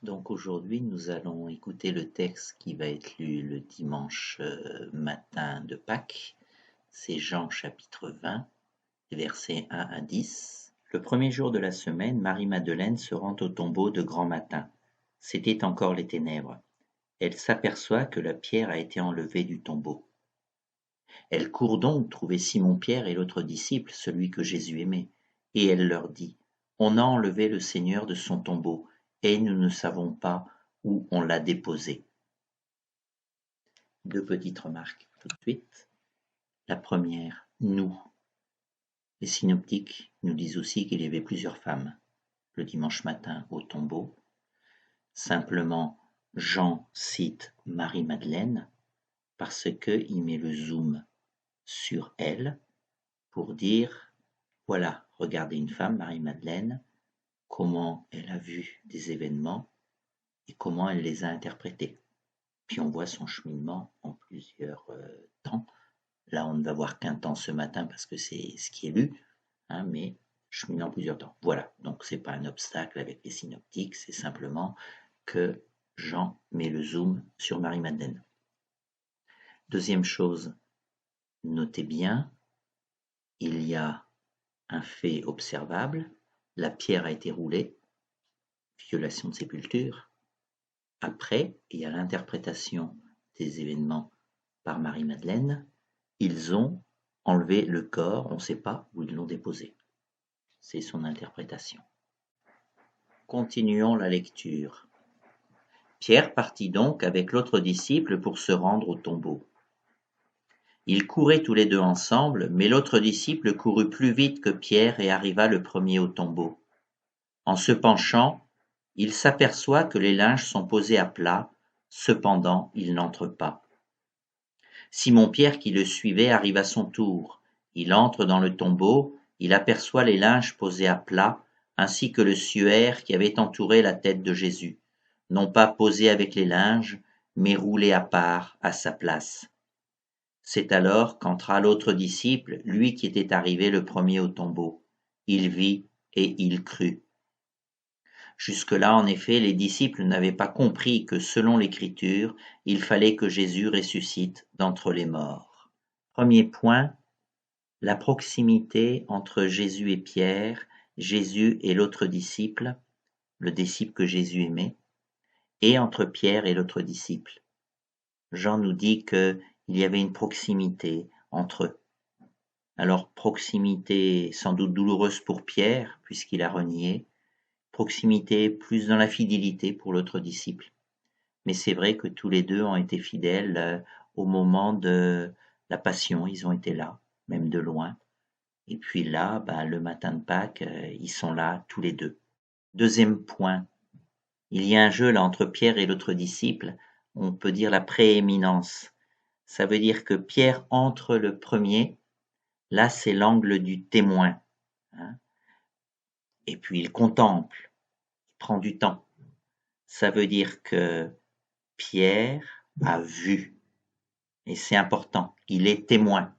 Donc aujourd'hui, nous allons écouter le texte qui va être lu le dimanche matin de Pâques. C'est Jean chapitre 20, versets 1 à 10. Le premier jour de la semaine, Marie-Madeleine se rend au tombeau de grand matin. C'était encore les ténèbres. Elle s'aperçoit que la pierre a été enlevée du tombeau. Elle court donc trouver Simon-Pierre et l'autre disciple, celui que Jésus aimait, et elle leur dit: On a enlevé le Seigneur de son tombeau, et nous ne savons pas où on l'a déposé. Deux petites remarques tout de suite. La première, nous. Les synoptiques nous disent aussi qu'il y avait plusieurs femmes le dimanche matin au tombeau. Simplement, Jean cite Marie-Madeleine parce qu'il met le zoom sur elle pour dire, voilà, regardez une femme, Marie-Madeleine, comment elle a vu des événements et comment elle les a interprétés. Puis on voit son cheminement en plusieurs temps. Là, on ne va voir qu'un temps ce matin parce que c'est ce qui est lu, mais cheminement en plusieurs temps. Voilà, donc c'est pas un obstacle avec les synoptiques, c'est simplement que Jean met le zoom sur Marie-Madeleine. Deuxième chose, notez bien, il y a un fait observable, la pierre a été roulée, violation de sépulture. Après, il y a l'interprétation des événements par Marie-Madeleine. Ils ont enlevé le corps, on ne sait pas où ils l'ont déposé. C'est son interprétation. Continuons la lecture. Pierre partit donc avec l'autre disciple pour se rendre au tombeau. Ils couraient tous les deux ensemble, mais l'autre disciple courut plus vite que Pierre et arriva le premier au tombeau. En se penchant, il s'aperçoit que les linges sont posés à plat, cependant il n'entre pas. Simon-Pierre qui le suivait arrive à son tour. Il entre dans le tombeau, il aperçoit les linges posés à plat, ainsi que le suaire qui avait entouré la tête de Jésus, non pas posé avec les linges, mais roulé à part à sa place. C'est alors qu'entra l'autre disciple, lui qui était arrivé le premier au tombeau. Il vit et il crut. Jusque-là, en effet, les disciples n'avaient pas compris que, selon l'Écriture, il fallait que Jésus ressuscite d'entre les morts. Premier point, la proximité entre Jésus et Pierre, Jésus et l'autre disciple, le disciple que Jésus aimait, et entre Pierre et l'autre disciple. Jean nous dit qu'il y avait une proximité entre eux. Alors, proximité sans doute douloureuse pour Pierre, puisqu'il a renié, proximité plus dans la fidélité pour l'autre disciple. Mais c'est vrai que tous les deux ont été fidèles au moment de la passion, ils ont été là, même de loin. Et puis là, le matin de Pâques, ils sont là tous les deux. Deuxième point, il y a un jeu là entre Pierre et l'autre disciple, on peut dire la prééminence. Ça veut dire que Pierre entre le premier, là c'est l'angle du témoin. Et puis il contemple, il prend du temps. Ça veut dire que Pierre a vu, et c'est important, il est témoin.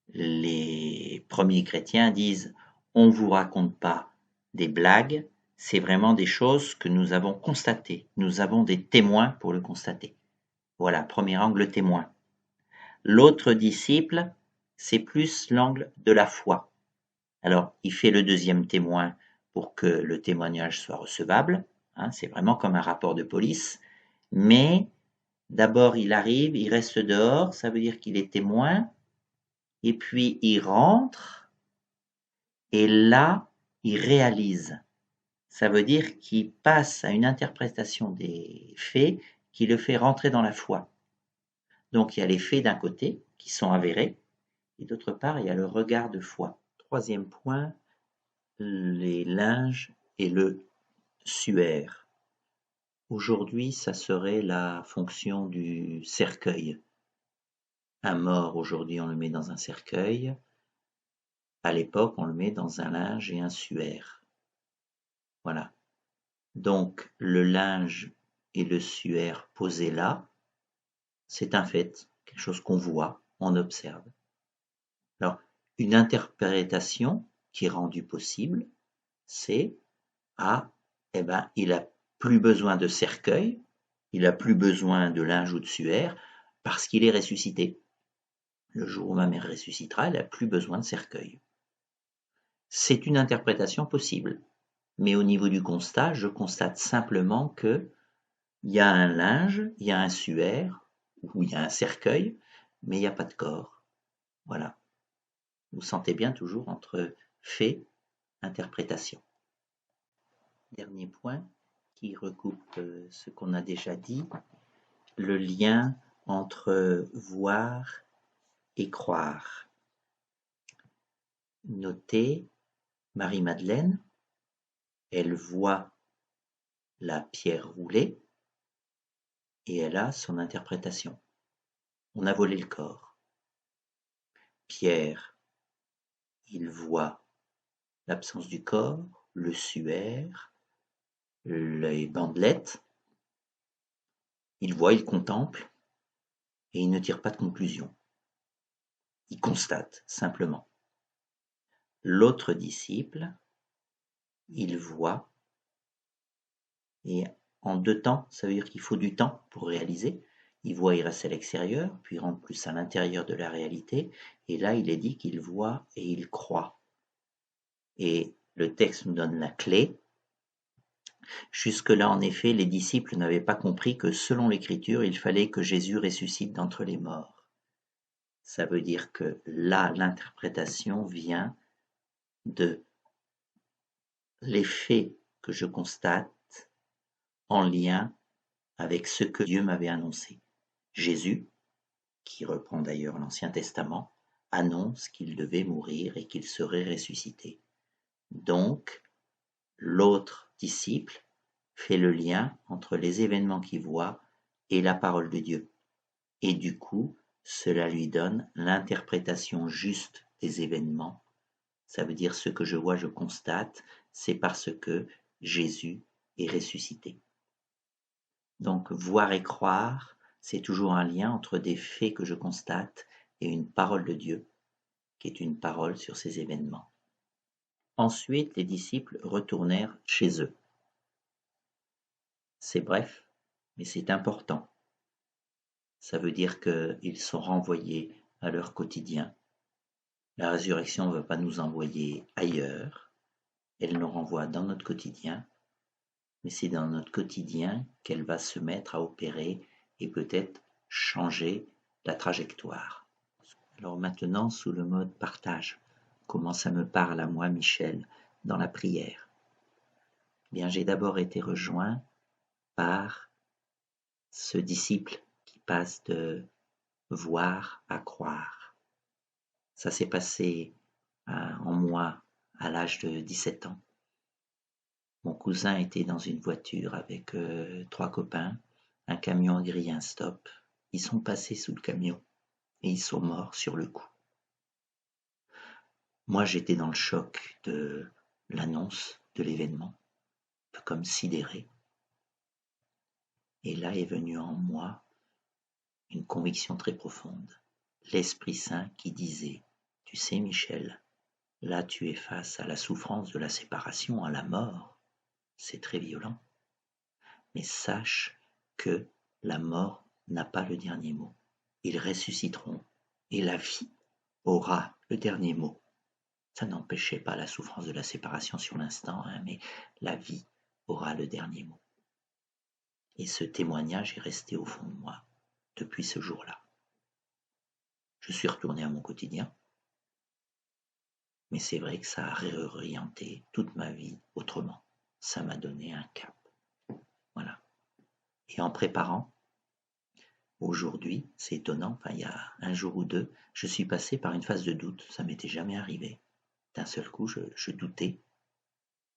Les premiers chrétiens disent, on ne vous raconte pas des blagues, c'est vraiment des choses que nous avons constatées. Nous avons des témoins pour le constater. Voilà, premier angle témoin. L'autre disciple, c'est plus l'angle de la foi. Alors, il fait le deuxième témoin pour que le témoignage soit recevable. C'est vraiment comme un rapport de police. Mais d'abord, il arrive, il reste dehors, ça veut dire qu'il est témoin. Et puis, il rentre. Et là, il réalise. Ça veut dire qu'il passe à une interprétation des faits qui le fait rentrer dans la foi. Donc, il y a les faits d'un côté qui sont avérés. Et d'autre part, il y a le regard de foi. Troisième point, les linges et le suaire. Aujourd'hui, ça serait la fonction du cercueil. Un mort, aujourd'hui, on le met dans un cercueil. À l'époque, on le met dans un linge et un suaire. Voilà. Donc, le linge et le suaire posés là, c'est un fait, quelque chose qu'on voit, on observe. Alors, une interprétation qui est rendue possible, c'est il a plus besoin de cercueil, il n'a plus besoin de linge ou de suaire, parce qu'il est ressuscité. Le jour où ma mère ressuscitera, elle n'a plus besoin de cercueil. C'est une interprétation possible, mais au niveau du constat, je constate simplement que il y a un linge, il y a un suaire, ou il y a un cercueil, mais il n'y a pas de corps. Voilà. Vous sentez bien toujours entre fait, interprétation. Dernier point qui recoupe ce qu'on a déjà dit, le lien entre voir et croire. Notez Marie-Madeleine, elle voit la pierre rouler et elle a son interprétation. On a volé le corps. Pierre, il voit l'absence du corps, le suaire, les bandelettes. Il voit, il contemple et il ne tire pas de conclusion. Il constate simplement. L'autre disciple, il voit, et en 2 temps, ça veut dire qu'il faut du temps pour réaliser. Il voit, il reste à l'extérieur, puis il rentre plus à l'intérieur de la réalité, et là il est dit qu'il voit et il croit. Et le texte nous donne la clé. Jusque-là, en effet, les disciples n'avaient pas compris que selon l'Écriture, il fallait que Jésus ressuscite d'entre les morts. Ça veut dire que là, l'interprétation vient de l'effet que je constate en lien avec ce que Dieu m'avait annoncé. Jésus, qui reprend d'ailleurs l'Ancien Testament, annonce qu'il devait mourir et qu'il serait ressuscité. Donc, l'autre disciple fait le lien entre les événements qu'il voit et la parole de Dieu. Et du coup, cela lui donne l'interprétation juste des événements. Ça veut dire ce que je vois, je constate, c'est parce que Jésus est ressuscité. Donc, voir et croire, c'est toujours un lien entre des faits que je constate et une parole de Dieu, qui est une parole sur ces événements. Ensuite, les disciples retournèrent chez eux. C'est bref, mais c'est important. Ça veut dire qu'ils sont renvoyés à leur quotidien. La résurrection ne va pas nous envoyer ailleurs, elle nous renvoie dans notre quotidien, mais c'est dans notre quotidien qu'elle va se mettre à opérer et peut-être changer la trajectoire. Alors maintenant, sous le mode partage, comment ça me parle à moi, Michel, dans la prière? Bien, j'ai d'abord été rejoint par ce disciple qui passe de voir à croire. Ça s'est passé en moi à l'âge de 17 ans. Mon cousin était dans une voiture avec 3 copains, un camion a grillé un stop. Ils sont passés sous le camion et ils sont morts sur le coup. Moi, j'étais dans le choc de l'annonce de l'événement, comme sidéré. Et là est venue en moi une conviction très profonde. L'Esprit Saint qui disait, tu sais Michel, là tu es face à la souffrance de la séparation, à la mort. C'est très violent. Mais sache que la mort n'a pas le dernier mot. Ils ressusciteront et la vie aura le dernier mot. Ça n'empêchait pas la souffrance de la séparation sur l'instant, mais la vie aura le dernier mot. Et ce témoignage est resté au fond de moi depuis ce jour-là. Je suis retourné à mon quotidien, mais c'est vrai que ça a réorienté toute ma vie autrement. Ça m'a donné un cap. Voilà. Et en préparant, aujourd'hui, c'est étonnant, il y a un jour ou deux, je suis passé par une phase de doute. Ça m'était jamais arrivé. D'un seul coup, je doutais.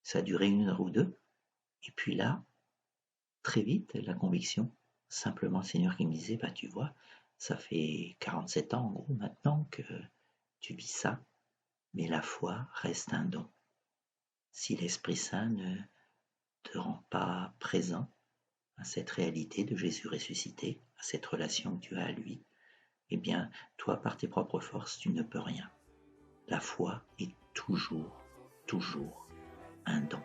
Ça a duré 1 heure ou 2. Et puis là, très vite, la conviction, simplement le Seigneur qui me disait, tu vois, ça fait 47 ans en gros maintenant que tu vis ça, mais la foi reste un don. Si l'Esprit Saint ne te rend pas présent à cette réalité de Jésus ressuscité, à cette relation que tu as à lui, eh bien, toi, par tes propres forces, tu ne peux rien. La foi est toujours un don.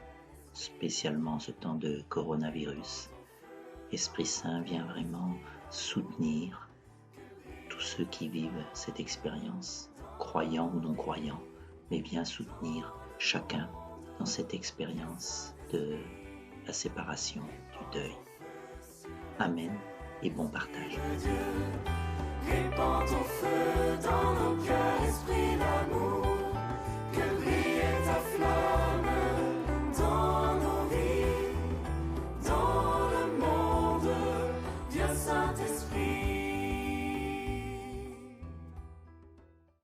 spécialement ce temps de coronavirus. Esprit Saint vient vraiment soutenir tous ceux qui vivent cette expérience, croyants ou non croyants, mais vient soutenir chacun dans cette expérience de la séparation, du deuil. Amen et bon partage. Répand ton feu dans nos cœurs, esprit d'amour.